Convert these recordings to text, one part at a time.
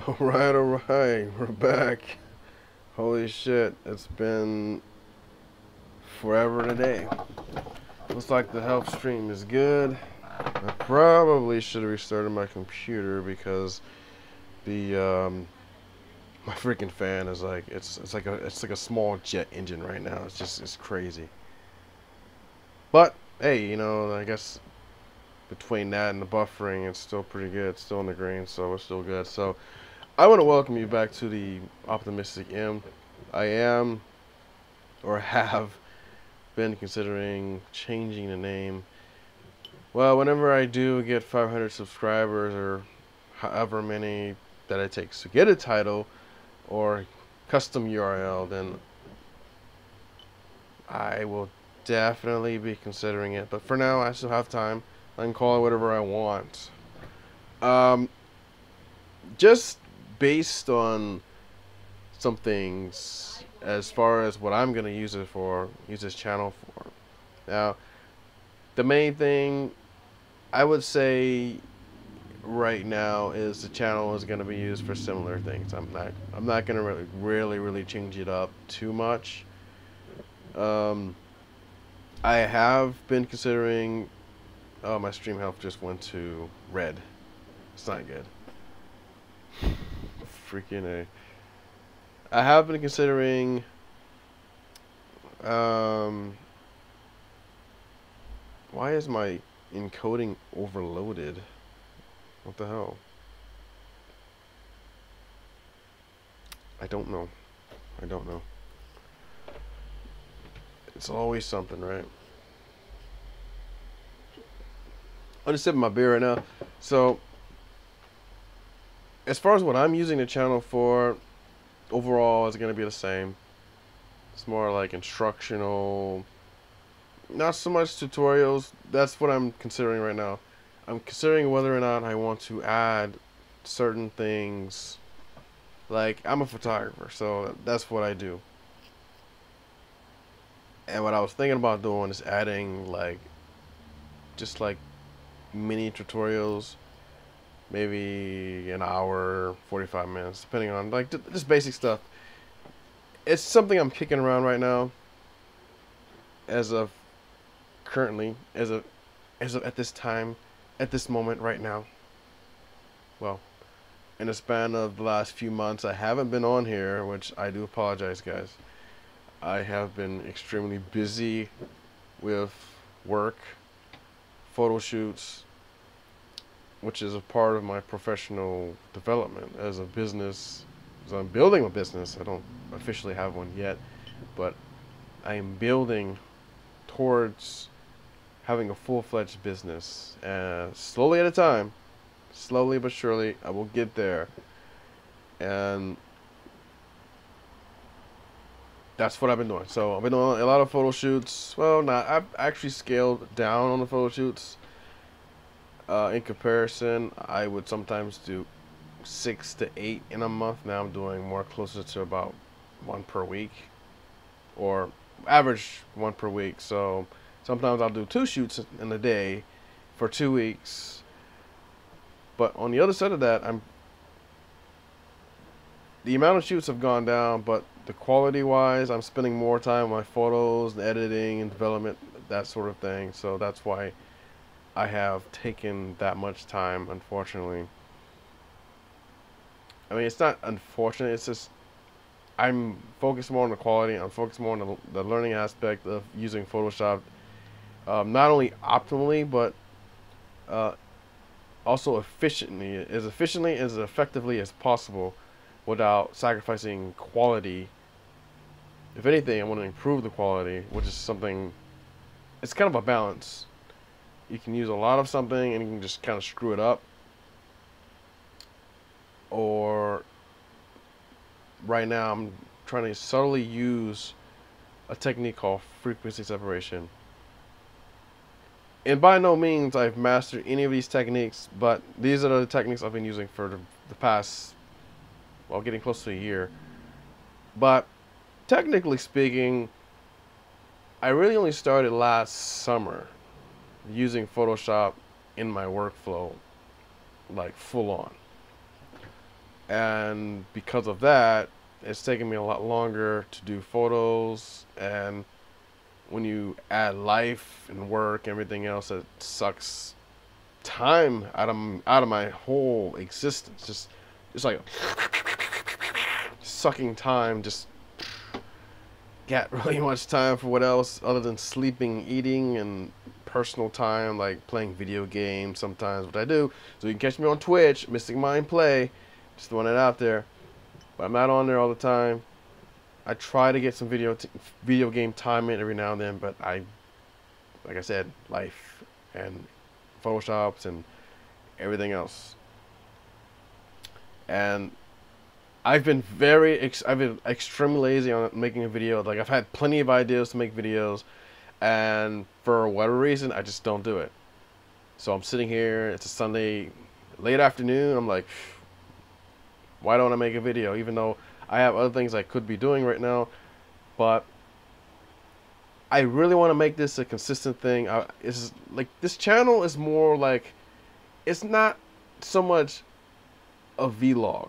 Alright, we're back. Holy shit, it's been forever today. Looks like the health stream is good. I probably should have restarted my computer because the my freaking fan is like it's like a small jet engine right now. It's crazy. But hey, I guess between that and the buffering, it's still pretty good. It's still in the green, so it's still good. So I want to welcome you back to the Optimistic M. I am, or have been considering changing the name. Well, whenever I do get 500 subscribers, or however many that it takes to get a title or custom URL, then I will definitely be considering it. But for now, I still have time. I can call it whatever I want. Just based on some things as far as what I'm gonna use this channel for. Now, the main thing I would say right now is the channel is gonna be used for similar things. I'm not gonna really change it up too much. I have been considering. Oh, my stream health just went to red. It's not good. Freaking A. I have been considering why is my encoding overloaded? What the hell? I don't know. It's always something, right? I'm just sipping my beer right now. So as far as what I'm using the channel for, overall is going to be the same. It's more like instructional, not so much tutorials. That's what I'm considering right now. I'm considering whether or not I want to add certain things. Like, I'm a photographer, so that's what I do. And what I was thinking about doing is adding just like mini tutorials, maybe an hour, 45 minutes, depending on just basic stuff. It's something I'm kicking around right now. As of currently, as of at this time, at this moment right now. Well, in the span of the last few months, I haven't been on here, which I do apologize, guys. I have been extremely busy with work, photo shoots, which is a part of my professional development as a business. As I'm building a business. I don't officially have one yet, but I am building towards having a full-fledged business, and slowly at a time, slowly but surely, I will get there. And that's what I've been doing. So I've been doing a lot of photo shoots. Well, I've actually scaled down on the photo shoots. In comparison, I would sometimes do 6 to 8 in a month. Now I'm doing more closer to about 1 per week, or average 1 per week. So sometimes I'll do 2 shoots in a day for 2 weeks. But on the other side of that, the amount of shoots have gone down, but the quality wise, I'm spending more time on my photos, and editing and development, that sort of thing. So that's why I have taken that much time, unfortunately. I mean, it's not unfortunate, it's just I'm focused more on the quality. I'm focused more on the learning aspect of using Photoshop, not only optimally, but also efficiently as effectively as possible, without sacrificing quality. If anything, I want to improve the quality, which is something. It's kind of a balance. You can use a lot of something and you can just kind of screw it up. Or right now I'm trying to subtly use a technique called frequency separation. And by no means I've mastered any of these techniques, but these are the techniques I've been using for the past, well, getting close to a year. But technically speaking, I really only started last summer using Photoshop in my workflow, like full on. and because of that, it's taking me a lot longer to do photos. And when you add life and work and everything else, it sucks time out of my whole existence. Just like sucking time. Just got really much time for what else other than sleeping, eating, and personal time, like playing video games sometimes, what I do. So you can catch me on Twitch, Mystic Mind Play, just throwing it out there. But I'm not on there all the time. I try to get some video game time in every now and then, but like I said, life and Photoshops and everything else. And I've been extremely lazy on making a video. Like, I've had plenty of ideas to make videos, and for whatever reason, I just don't do it. So I'm sitting here, it's a Sunday late afternoon, I'm like, why don't I make a video? Even though I have other things I could be doing right now, but I really want to make this a consistent thing. It's like, this channel is more like, it's not so much a vlog.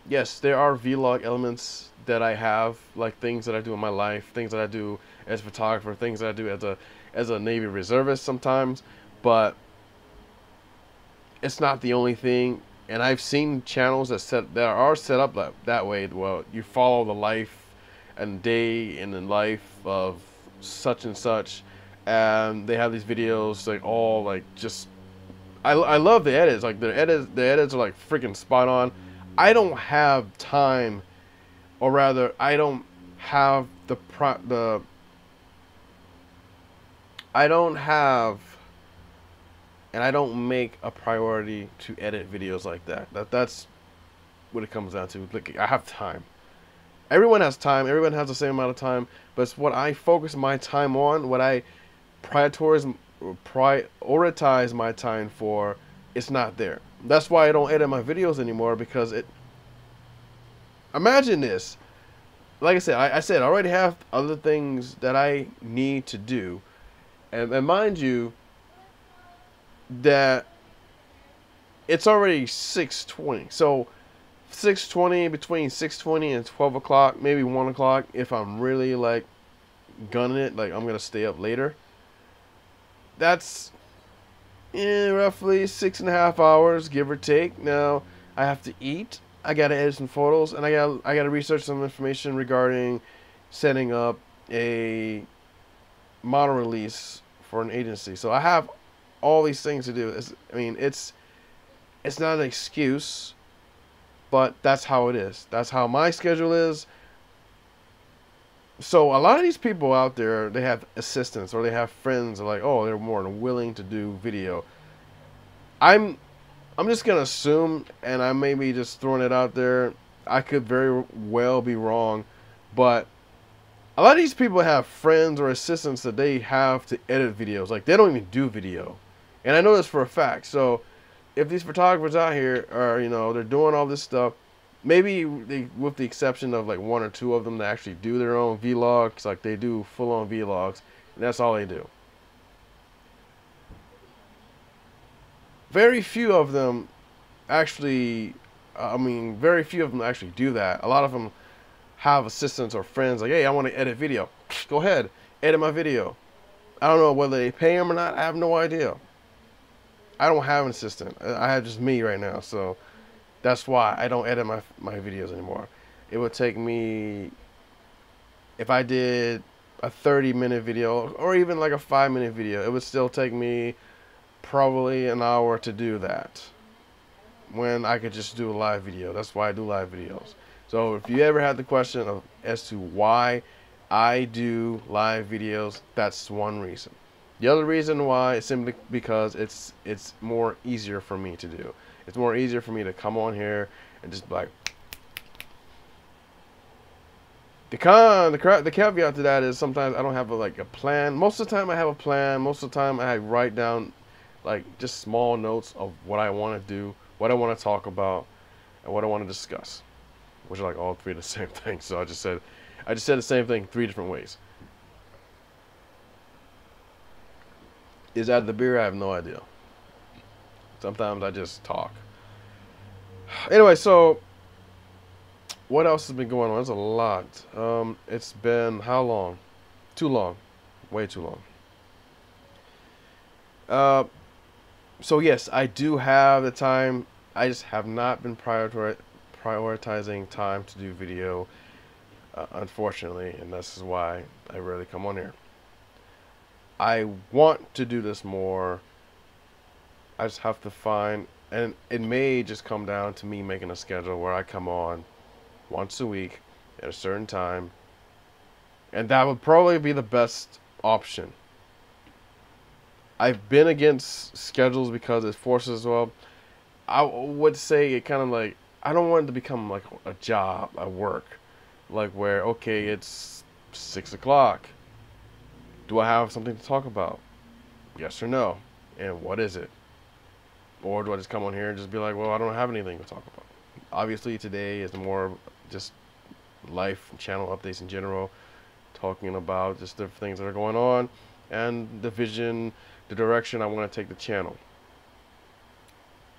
Yes, there are vlog elements that I have, like things that I do in my life, things that I do as a photographer, things that I do as a Navy reservist sometimes, but it's not the only thing. And I've seen channels that are set up that way. Well, you follow the life and day in the life of such and such, and they have these videos like all like just. I love the edits. Like the edits are like freaking spot on. I don't have time, or rather, I don't have I don't have, and I don't make a priority to edit videos like that. That's what it comes down to. Like, I have time. Everyone has time. Everyone has the same amount of time. But it's what I focus my time on, what I prioritize my time for, it's not there. That's why I don't edit my videos anymore, because it. Imagine this. Like I said, I said I already have other things that I need to do, and mind you, that it's already 6:20. So 6:20, between 6:20 and 12 o'clock, maybe 1 o'clock, if I'm really like gunning it, like I'm gonna stay up later. That's roughly 6.5 hours, give or take. Now I have to eat. I gotta edit some photos, and I gotta research some information regarding setting up a model release for an agency. So I have all these things to do. It's not an excuse, but that's how it is. That's how my schedule is. So a lot of these people out there, they have assistants or they have friends that are like, oh, they're more than willing to do video. I'm just gonna assume, and I may be just throwing it out there, I could very well be wrong, but a lot of these people have friends or assistants that they have to edit videos. Like, they don't even do video. And I know this for a fact. So if these photographers out here are, they're doing all this stuff, maybe with the exception of like 1 or 2 of them that actually do their own vlogs, like they do full-on vlogs, and that's all they do. Very few of them actually, very few of them actually do that. A lot of them have assistants or friends like, hey, I want to edit video. Go ahead, edit my video. I don't know whether they pay them or not. I have no idea. I don't have an assistant. I have just me right now, so that's why I don't edit my videos anymore. It would take me, if I did a 30-minute video or even like a 5-minute video, it would still take me probably an hour to do that, when I could just do a live video. That's why I do live videos. So if you ever had the question as to why I do live videos, that's one reason. The other reason why is simply because it's more easier for me to do. It's more easier for me to come on here and just be like. The caveat to that is sometimes I don't have a plan. Most of the time I have a plan. Most of the time I write down like just small notes of what I want to do, what I want to talk about, and what I want to discuss, which are like all three the same thing. So I just said the same thing 3 different ways. Is that the beer? I have no idea. Sometimes I just talk. Anyway, so what else has been going on? There's a lot. It's been how long? Too long, way too long. Uh, so yes, I do have the time. I just have not been prioritizing time to do video, unfortunately, and this is why I rarely come on here. I want to do this more. I just have to find, and it may just come down to me making a schedule where I come on once a week at a certain time, and that would probably be the best option. I've been against schedules because it forces, well, I would say it kind of like, I don't want it to become like a job, a work, like where, okay, it's 6 o'clock. Do I have something to talk about? Yes or no? And what is it? Or do I just come on here and just be like, well, I don't have anything to talk about? Obviously, today is more just life, channel updates in general, talking about just the things that are going on and the vision, the direction I want to take the channel.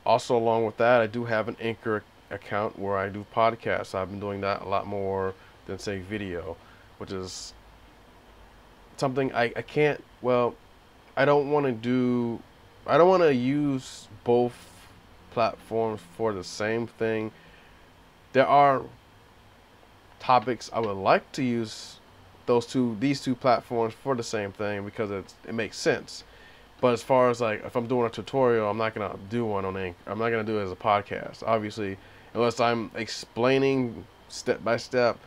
Also, along with that, I do have an Anchor account where I do podcasts. I've been doing that a lot more than, say, video, which is something I can't, well, I don't want to do, I don't want to use both platforms for the same thing. There are topics I would like to use these two platforms for the same thing because it makes sense. But as far as like if I'm doing a tutorial, I'm not gonna do one on Anchor. I'm not gonna do it as a podcast, obviously, unless I'm explaining step by step.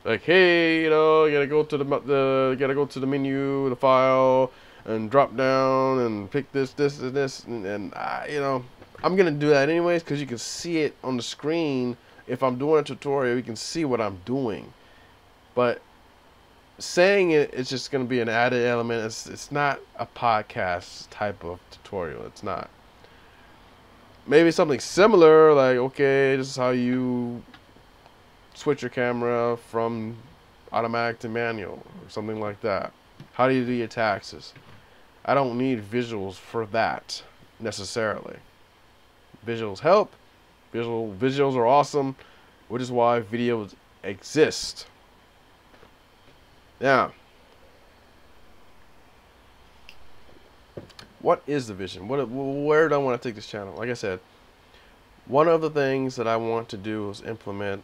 Like, hey, you know, you gotta go to you gotta go to the menu, the file, and drop down and pick this, and this, and you know, I'm gonna do that anyways because you can see it on the screen. If I'm doing a tutorial, you can see what I'm doing. But saying it's just gonna be an added element. It's not a podcast type of tutorial. It's not. Maybe something similar, like, okay, this is how you switch your camera from automatic to manual or something like that. How do you do your taxes? I don't need visuals for that necessarily. Visuals help. Visuals are awesome, which is why videos exist. Now, what is the vision? Where do I want to take this channel? Like I said, one of the things that I want to do is implement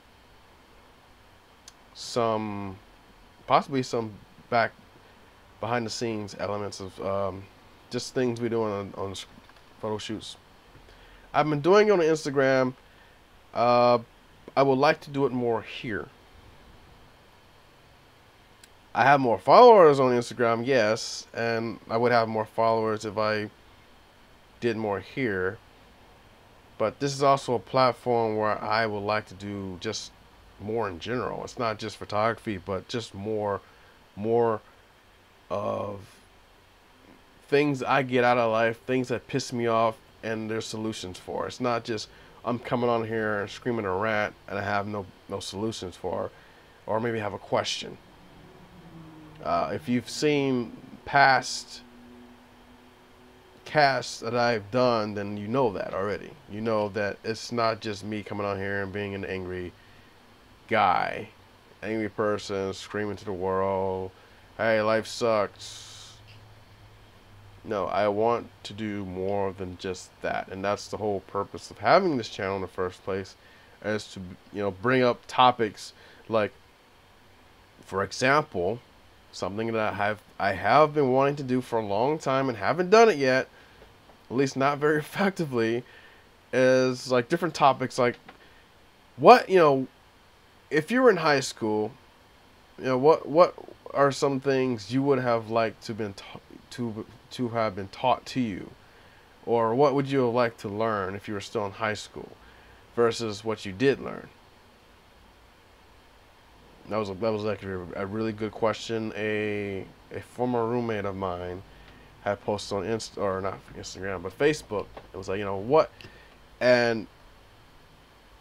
possibly some behind the scenes elements of just things we do on photo shoots. I've been doing it on Instagram. I would like to do it more here. I have more followers on Instagram, yes, and I would have more followers if I did more here. But this is also a platform where I would like to do just more in general. It's not just photography, but just more of things I get out of life, things that piss me off, and there's solutions for. It's not just I'm coming on here and screaming a rant and I have no solutions for, or maybe have a question. If you've seen past casts that I've done, then you know that already. You know that it's not just me coming on here and being an angry guy, angry person screaming to the world, hey, life sucks. No, I want to do more than just that, and that's the whole purpose of having this channel in the first place, is to, you know, bring up topics like, for example, something that I have been wanting to do for a long time and haven't done it yet, at least not very effectively, is like different topics like what, you know, if you were in high school, you know, what are some things you would have liked to have been taught to you, or what would you have liked to learn if you were still in high school versus what you did learn? That was actually a really good question. A former roommate of mine had posted on not Instagram, but Facebook. It was like, you know, what, and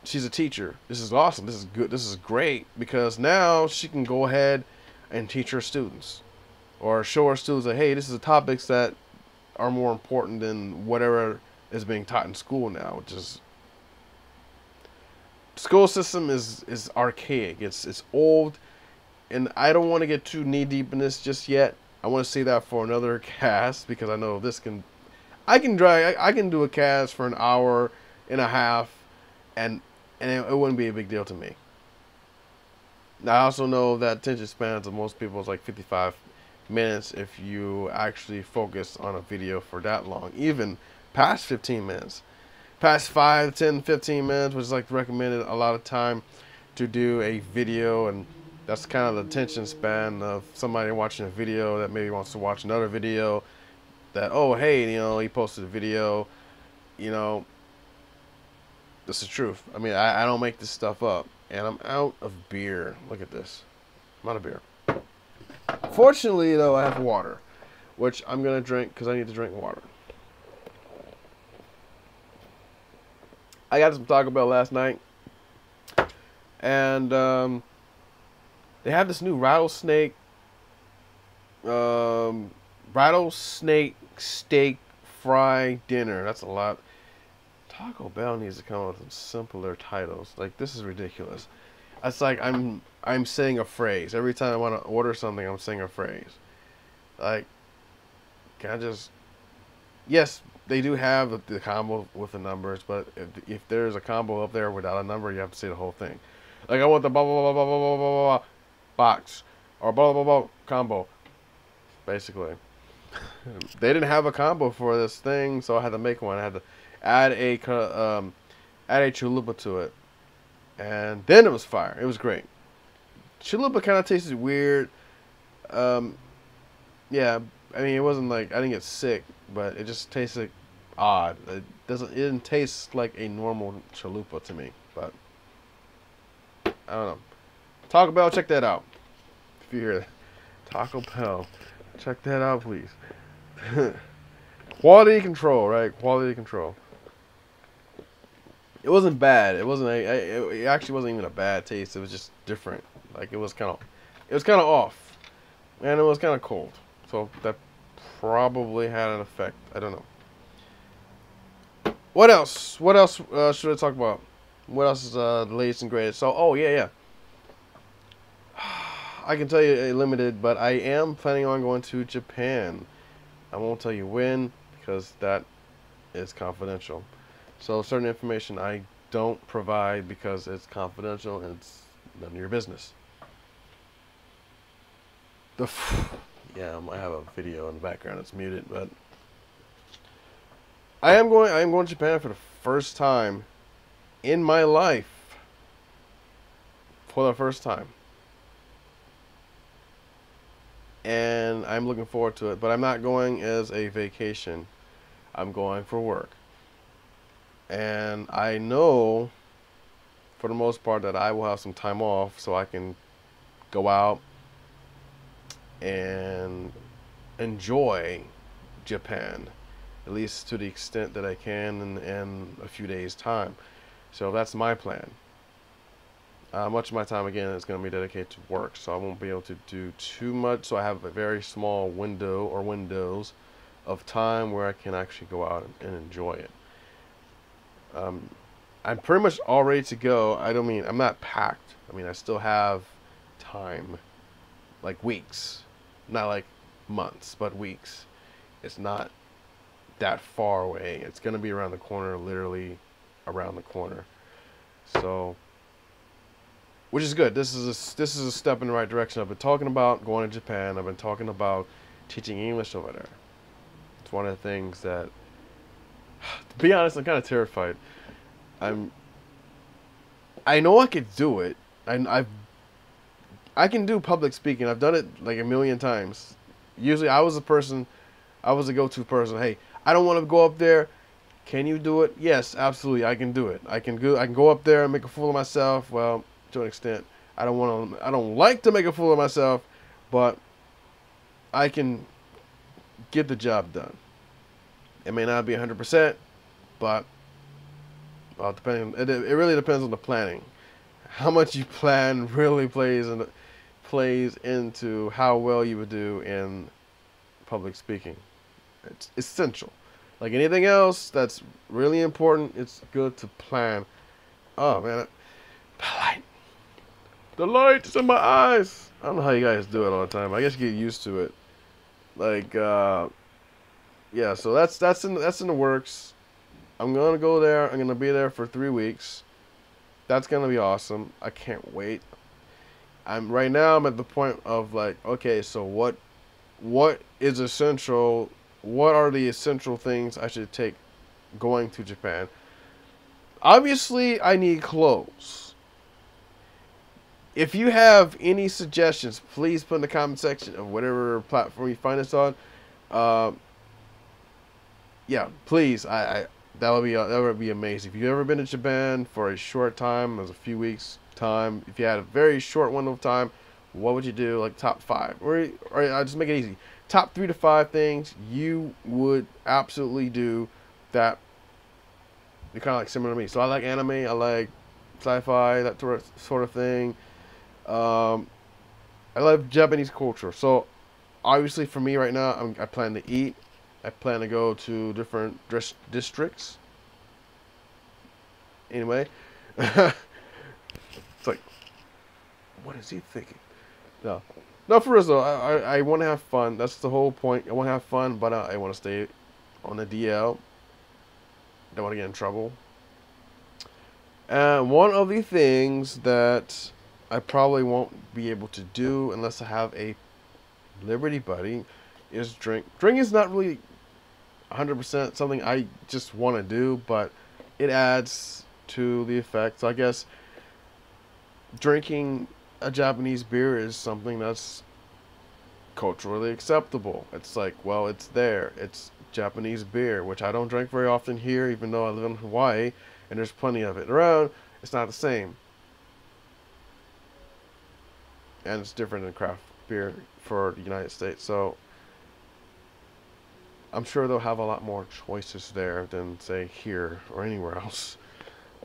she's a teacher. This is awesome. This is good. This is great because now she can go ahead and teach her students, or show her students that, hey, this is the topics that are more important than whatever is being taught in school now, which is school system is archaic. It's old, and I don't want to get too knee deep in this just yet. I want to see that for another cast, because I know this can. I can do a cast for an hour and a half, and it wouldn't be a big deal to me. Now, I also know that attention spans of most people is like 55 minutes if you actually focus on a video for that long, even past 15 minutes. Past 5, 10, 15 minutes, which is like recommended a lot of time to do a video, and that's kind of the attention span of somebody watching a video that maybe wants to watch another video that, oh, hey, you know, he posted a video, you know, this is truth. I mean, I don't make this stuff up, and I'm out of beer. Look at this. I'm out of beer. Fortunately, though, I have water, which I'm going to drink because I need to drink water. I got some Taco Bell last night, and they have this new rattlesnake steak fry dinner. That's a lot. Taco Bell needs to come up with some simpler titles. Like, this is ridiculous. It's like I'm saying a phrase every time I want to order something. I'm saying a phrase. Like, can I just? Yes, they do have the combo with the numbers, but if there's a combo up there without a number, you have to say the whole thing. Like, I want the blah blah blah blah blah blah blah, blah box, or blah blah blah combo. Basically, they didn't have a combo for this thing, so I had to make one. I had to add a chalupa to it, and then it was fire. It was great. Chalupa kind of tasted weird. Yeah, I mean, it wasn't like I didn't get sick, but it just tasted odd. It didn't taste like a normal chalupa to me. But I don't know. Taco Bell, check that out. If you hear that, Taco Bell, check that out, please. Quality control, right? Quality control. It wasn't bad. It wasn't. It actually wasn't even a bad taste. It was just different. Like, it was kind of off, and it was kind of cold. So that probably had an effect. I don't know. What else? What else should I talk about? What else is the latest and greatest? So, oh yeah. I can tell you a limited, but I am planning on going to Japan. I won't tell you when, because that is confidential. So certain information I don't provide because it's confidential and it's none of your business. Yeah, I have a video in the background. It's muted, but I am going to Japan for the first time in my life. For the first time. And I'm looking forward to it, but I'm not going as a vacation. I'm going for work. And I know for the most part that I will have some time off so I can go out and enjoy Japan, at least to the extent that I can in a few days' time. So that's my plan. Much of my time, again, is going to be dedicated to work, so I won't be able to do too much. So I have a very small window or windows of time where I can actually go out and enjoy it. I'm pretty much all ready to go. I'm not packed. I mean, I still have time, like weeks, not like months, but weeks. It's not that far away. It's going to be around the corner, literally around the corner. So, which is good. This is a step in the right direction. I've been talking about going to Japan. I've been talking about teaching English over there. It's one of the things that, to be honest, I'm kind of terrified. I know I could do it. I can do public speaking. I've done it like a million times. Usually I was a go-to person. Hey, I don't want to go up there. Can you do it? Yes, absolutely. I can do it. I can go up there and make a fool of myself. Well, to an extent, I don't like to make a fool of myself, but I can get the job done. It may not be 100%, but well, it really depends on the planning. How much you plan really plays into how well you would do in public speaking. It's essential. Like anything else that's really important, it's good to plan. Oh man, The light. The light is in my eyes. I don't know how you guys do it all the time. I guess you get used to it. Like, yeah. So that's in the works. I'm gonna go there. I'm gonna be there for 3 weeks. That's gonna be awesome. I can't wait. Right now. I'm at the point of like, okay, so what is essential? What are the essential things I should take going to Japan? Obviously, I need clothes. If you have any suggestions, please put in the comment section of whatever platform you find us on. Uh, yeah, please. That would be amazing. If you've ever been to Japan for a short time, as a few weeks time, if you had a very short window of time, what would you do? Like top 5, or I'll just make it easy. Top 3 to 5 things you would absolutely do that you're kind of like similar to me. So I like anime. I like sci-fi, that sort of thing. I love Japanese culture. So obviously for me right now, I plan to eat. I plan to go to different districts. Anyway, it's like, what is he thinking? No, no, for real though. I want to have fun. That's the whole point. I want to have fun, but I want to stay on the DL. Don't want to get in trouble. And one of the things that I probably won't be able to do unless I have a Liberty Buddy is drink. Drink is not really 100% something I just want to do, but it adds to the effect. So I guess drinking a Japanese beer is something that's culturally acceptable. It's like, well, it's there. It's Japanese beer, which I don't drink very often here, even though I live in Hawaii and there's plenty of it around. It's not the same. And it's different than craft beer for the United States. So I'm sure they'll have a lot more choices there than, say, here or anywhere else.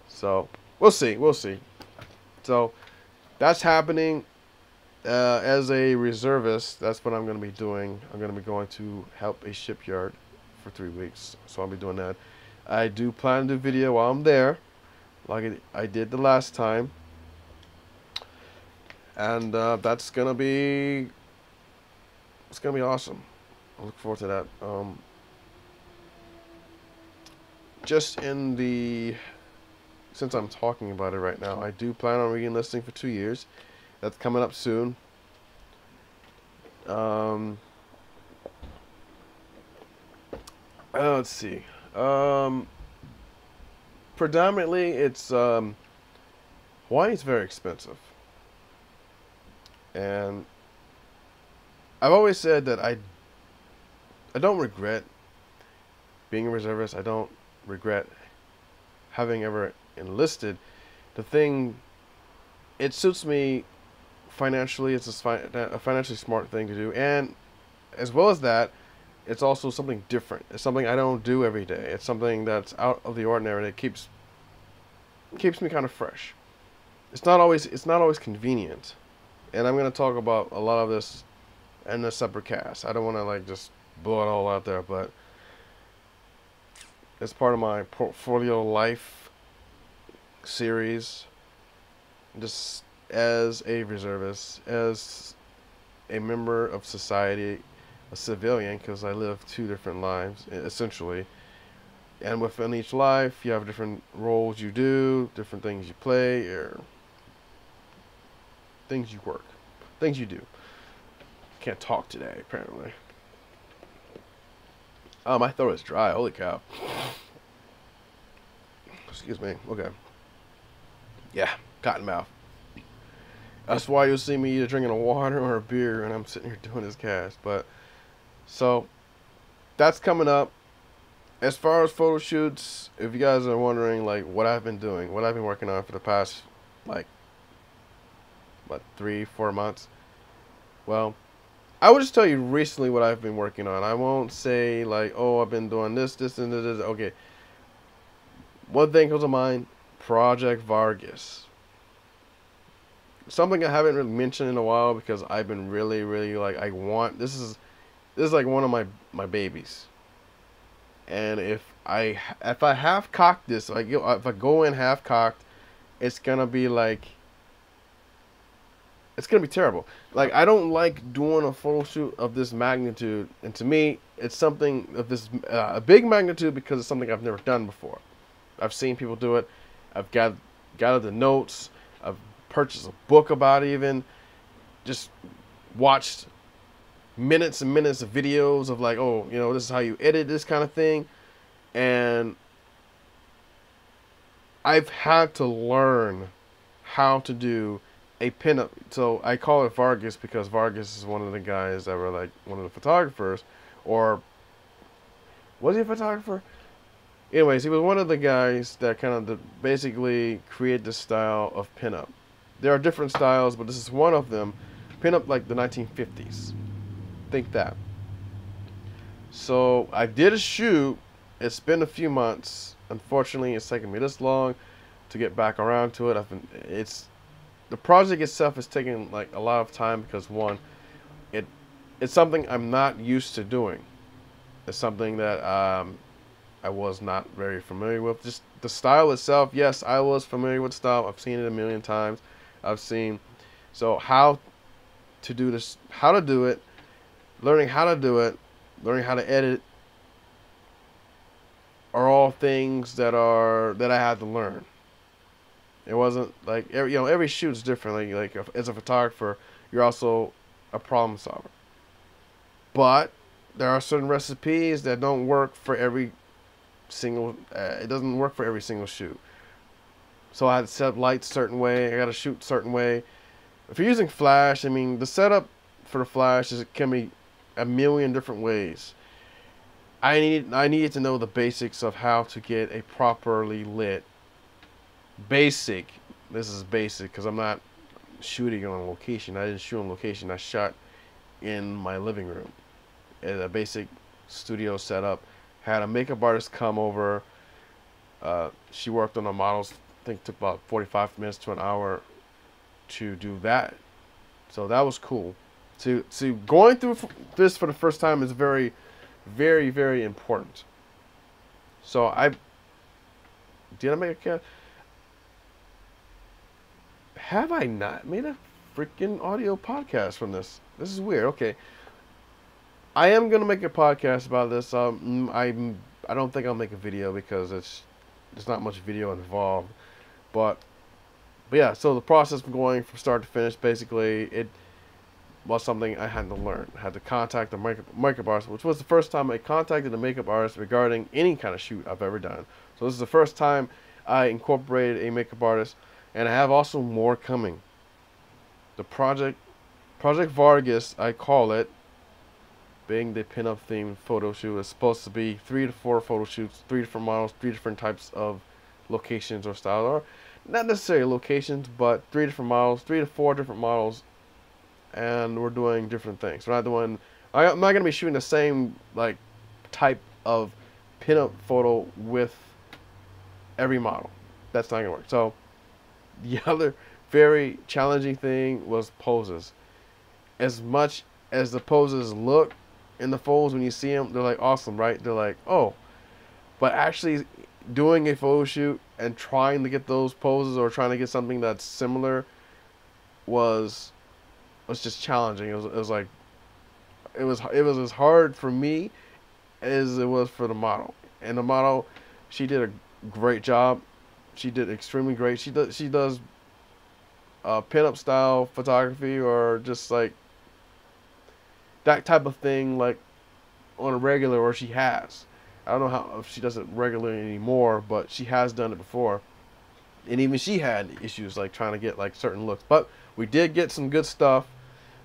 So we'll see. We'll see. So that's happening. As a reservist, that's what I'm going to be doing. I'm going to be going to help a shipyard for 3 weeks. So I'll be doing that. I do plan to do video while I'm there, like I did the last time. And that's going to be... It's going to be awesome. I look forward to that. Just in the... Since I'm talking about it right now, I do plan on re-enlisting for 2 years. That's coming up soon. Let's see. Predominantly, it's Hawaii is very expensive, and I've always said that I don't regret being a reservist. I don't regret having ever enlisted. The thing, it suits me financially. It's a financially smart thing to do, and as well as that, it's also something different. It's something I don't do every day. It's something that's out of the ordinary. And it keeps me kind of fresh. It's not always convenient, and I'm going to talk about a lot of this in a separate cast. I don't want to like just blow it all out there, but it's part of my portfolio life series. Just as a reservist, as a member of society, a civilian, because I live 2 different lives essentially, and within each life you have different roles you do, different things you play, or things you work, things you do. Can't talk today apparently. Oh, my throat is dry. Holy cow. Excuse me. Okay. Yeah, cotton mouth. That's why you'll see me either drinking a water or a beer and I'm sitting here doing this cast. But so that's coming up. As far as photo shoots, if you guys are wondering like what I've been doing, what I've been working on for the past like 3-4 months, well, I will just tell you recently what I've been working on. I won't say like, oh, I've been doing this and this. Okay. One thing comes to mind, Project Vargas. Something I haven't really mentioned in a while because I've been really like, this is like one of my babies. And if I half cocked this, if I go in half cocked it's gonna be like, it's gonna be terrible. Like, I don't like doing a photo shoot of this magnitude, and to me, it's something of this a big magnitude because it's something I've never done before. I've seen people do it. I've gathered the notes. I've purchased a book about it, even just watched minutes and minutes of videos of like, oh, you know, this is how you edit this kind of thing, and I've had to learn how to do a pinup. So I call it Vargas because Vargas is one of the guys that were like one of the photographers, or was he a photographer? Anyways, he was one of the guys that kind of basically created the style of pinup. There are different styles, but this is one of them. Pinup like the 1950s. Think that. So I did a shoot. It's been a few months. Unfortunately, it's taken me this long to get back around to it. The project itself is taking like a lot of time because one, it's something I'm not used to doing. It's something that I was not very familiar with. Just the style itself, yes, I was familiar with style. I've seen it a million times. So how to do this, how to do it, learning how to do it, learning how to edit, are all things that I had to learn. It wasn't like every shoot's different. Like as a photographer, you're also a problem solver. But there are certain recipes that don't work for every single. It doesn't work for every single shoot. So I had to set up lights a certain way. I got to shoot a certain way. If you're using flash, I mean, the setup for the flash can be a million different ways. I needed to know the basics of how to get a properly lit basic. This is basic because I'm not shooting on location. I didn't shoot on location. I shot in my living room at a basic studio setup. Had a makeup artist come over. She worked on the models. I think it took about 45 minutes to an hour to do that. So that was cool. To going through this for the first time is very, very, very important. So did I make a cat? Have I not made a freaking audio podcast from this? This is weird. Okay, I am gonna make a podcast about this. I don't think I'll make a video because there's not much video involved. But yeah. So the process of going from start to finish, basically, it was something I had to learn. I had to contact the makeup artist, which was the first time I contacted a makeup artist regarding any kind of shoot I've ever done. So this is the first time I incorporated a makeup artist. And I have also more coming. The Project Vargas, I call it, being the pinup themed photo shoot, is supposed to be 3 to 4 photo shoots, 3 different models, 3 different types of locations or styles, or not necessarily locations, but 3 different models, 3 to 4 different models, and we're doing different things. I'm not going to be shooting the same like type of pinup photo with every model. That's not going to work. So the other very challenging thing was poses. As much as the poses look in the photos when you see them, they're like awesome, right? They're like, oh. But actually doing a photo shoot and trying to get those poses or trying to get something that's similar was just challenging. It was as hard for me as it was for the model. And the model, she did a great job. She did extremely great. She does pinup style photography, or just like that type of thing, like on a regular, or she has. I don't know if she does it regularly anymore, but she has done it before. And even she had issues like trying to get like certain looks. But we did get some good stuff.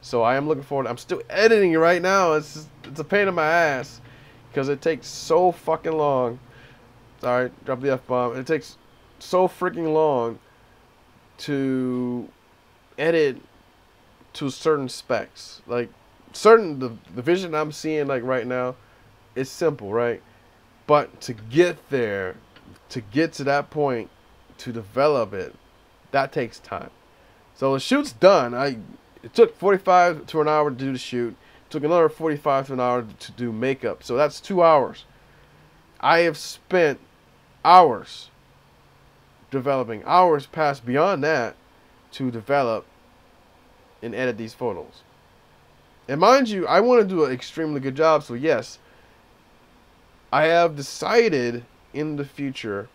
So I am looking forward. I'm still editing it right now. It's a pain in my ass because it takes so fucking long. Sorry, drop the F-bomb. It takes so freaking long to edit to certain specs. Like the vision I'm seeing like right now is simple, right? But to get there, to get to that point, to develop it, that takes time. So the shoot's done. It took 45 to an hour to do the shoot. It took another 45 to an hour to do makeup. So that's 2 hours. I have spent hours developing hours past beyond that to develop and edit these photos. And mind you, I want to do an extremely good job. So yes, I have decided in the future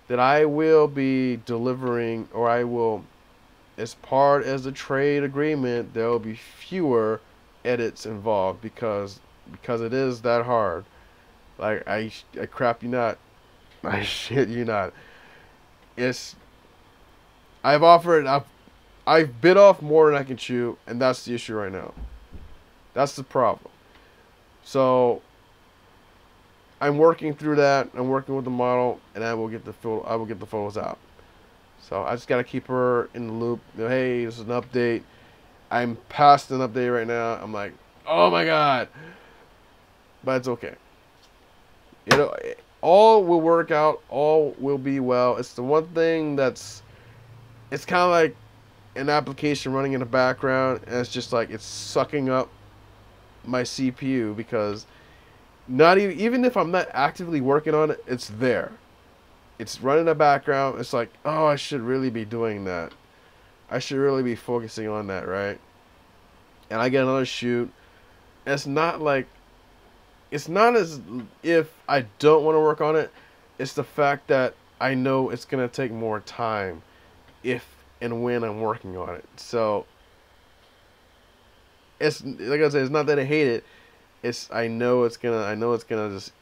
that I will be delivering, or I will, as part as the trade agreement, there will be fewer edits involved because it is that hard. Like I crap you not, I shit you not. It's I've bit off more than I can chew, and that's the issue right now. That's the problem. So I'm working through that. I'm working with the model, and I will get the photos out. So I just gotta keep her in the loop. Hey, this is an update. I'm past an update right now. I'm like, oh my god, but it's okay. You know, all will work out. All will be well. It's the one thing that's, it's kind of like an application running in the background, and it's just like it's sucking up my CPU because not even if I'm not actively working on it, it's there. It's running in the background. It's like, oh, I should really be doing that. I should really be focusing on that, right? And I get another shoot. It's not like, it's not as if I don't want to work on it. It's the fact that I know it's going to take more time if and when I'm working on it. So it's like I said, it's not that I hate it. I know it's gonna just,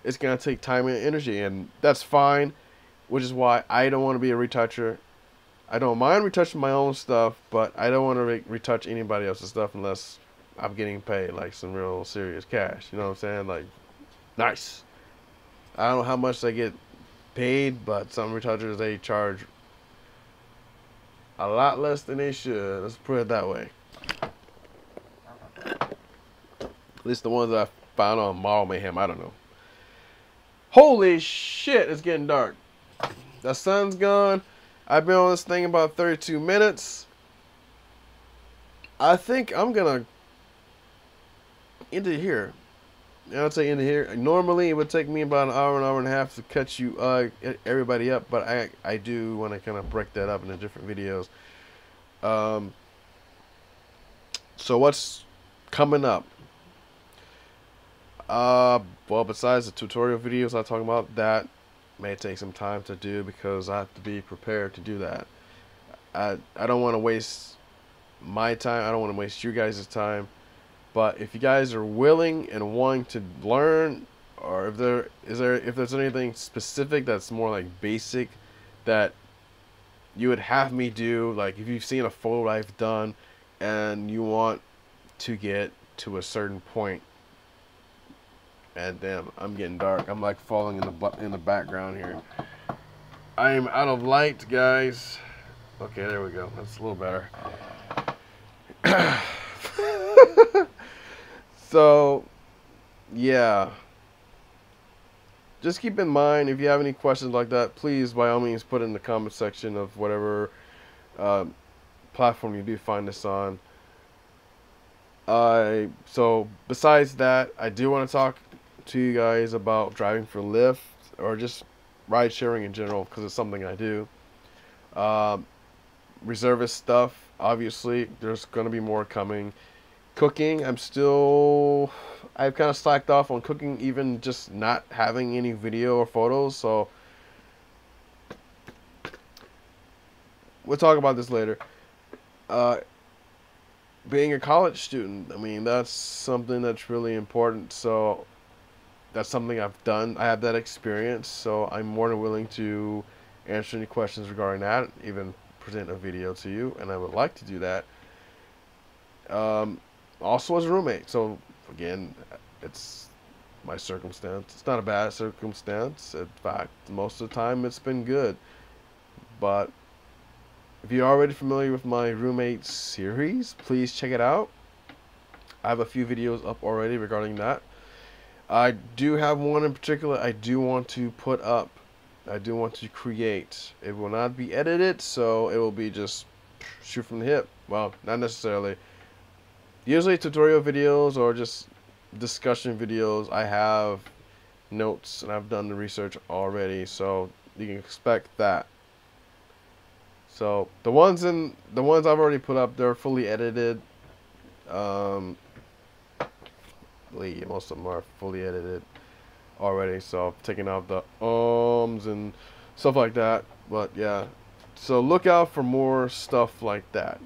it's gonna take time and energy, and that's fine. Which is why I don't want to be a retoucher. I don't mind retouching my own stuff, but I don't want to retouch anybody else's stuff unless I'm getting paid like some real serious cash. You know what I'm saying? Like, nice. I don't know how much they get paid, but some retouchers, they charge a lot less than they should. Let's put it that way. At least the ones that I found on Model Mayhem. I don't know. Holy shit, it's getting dark. The sun's gone. I've been on this thing about 32 minutes. I think I'm gonna end it here. I'll say end it here. Normally it would take me about an hour and a half to catch you everybody up, but I do want to kind of break that up into different videos. So what's coming up? Well, besides the tutorial videos I talk about, that may take some time to do because I have to be prepared to do that. I don't want to waste my time. I don't want to waste you guys' time. But if you guys are willing and wanting to learn, or if there's anything specific that's more like basic that you would have me do, like if you've seen a photo I've done and you want to get to a certain point. And damn, I'm getting dark. I'm like falling in the background here. I am out of light, guys. Okay, there we go. That's a little better. So, yeah. Just keep in mind, if you have any questions like that, please, by all means, put it in the comment section of whatever platform you do find this on. So, besides that, I do want to talk to you guys about driving for Lyft or just ride sharing in general because it's something I do. Reservist stuff, obviously, there's going to be more coming. Cooking, I've kind of slacked off on cooking, even just not having any video or photos, so we'll talk about this later. Being a college student, I mean, that's something that's really important, so that's something I've done. I have that experience, so I'm more than willing to answer any questions regarding that, even present a video to you, and I would like to do that. Also as a roommate, so again, it's my circumstance. It's not a bad circumstance. In fact, most of the time it's been good. But if you're already familiar with my roommate series, please check it out. I have a few videos up already regarding that. I do have one in particular I do want to put up. I do want to create. It will not be edited, so it will be just shoot from the hip. Well, not necessarily. Usually tutorial videos or just discussion videos, I have notes and I've done the research already, so you can expect that. So the ones I've already put up, they're fully edited. Most of them are fully edited already. So I've taken out the and stuff like that. But yeah, so look out for more stuff like that.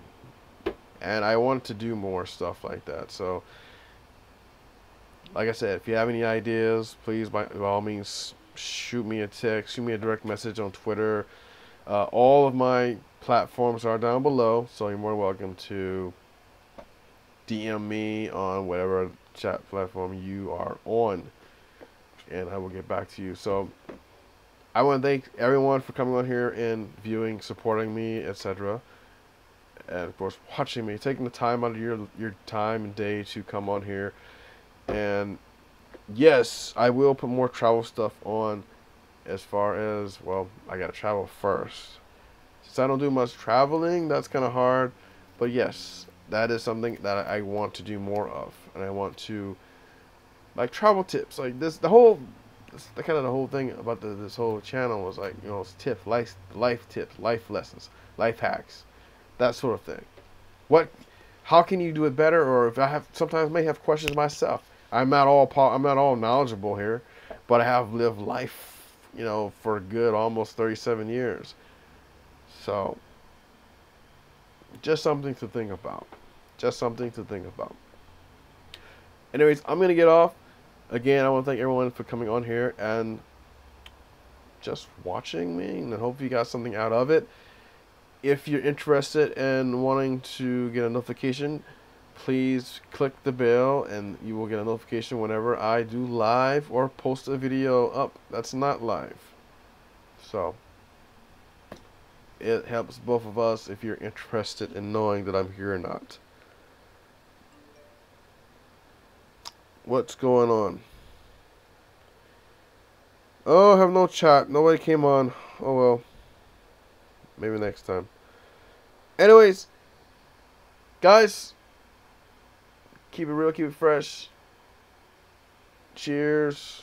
And I want to do more stuff like that. So like I said, if you have any ideas, please by all means shoot me a text, shoot me a direct message on Twitter. All of my platforms are down below, so you're more welcome to DM me on whatever chat platform you are on, and I will get back to you. So I want to thank everyone for coming on here and viewing, supporting me, etc. And of course watching me, taking the time out of your time and day to come on here. And yes, I will put more travel stuff on. As far as, well, I gotta travel first. Since I don't do much traveling, that's kind of hard. But yes, that is something that I want to do more of. And I want to, like, travel tips. Like this, the whole thing about this whole channel was like, you know, it's tips, life tips, life lessons, life hacks, that sort of thing. How can you do it better? Or if sometimes I may have questions myself. I'm not all knowledgeable here, but I have lived life, you know, for a good almost 37 years. So, just something to think about. Just something to think about. Anyways, I'm going to get off. Again, I want to thank everyone for coming on here and just watching me, and I hope you got something out of it. If you're interested in wanting to get a notification, please click the bell and you will get a notification whenever I do live or post a video up that's not live. So it helps both of us if you're interested in knowing that I'm here or not. What's going on? Oh, I have no chat. Nobody came on. Oh well. Maybe next time. Anyways, guys, keep it real, keep it fresh. Cheers.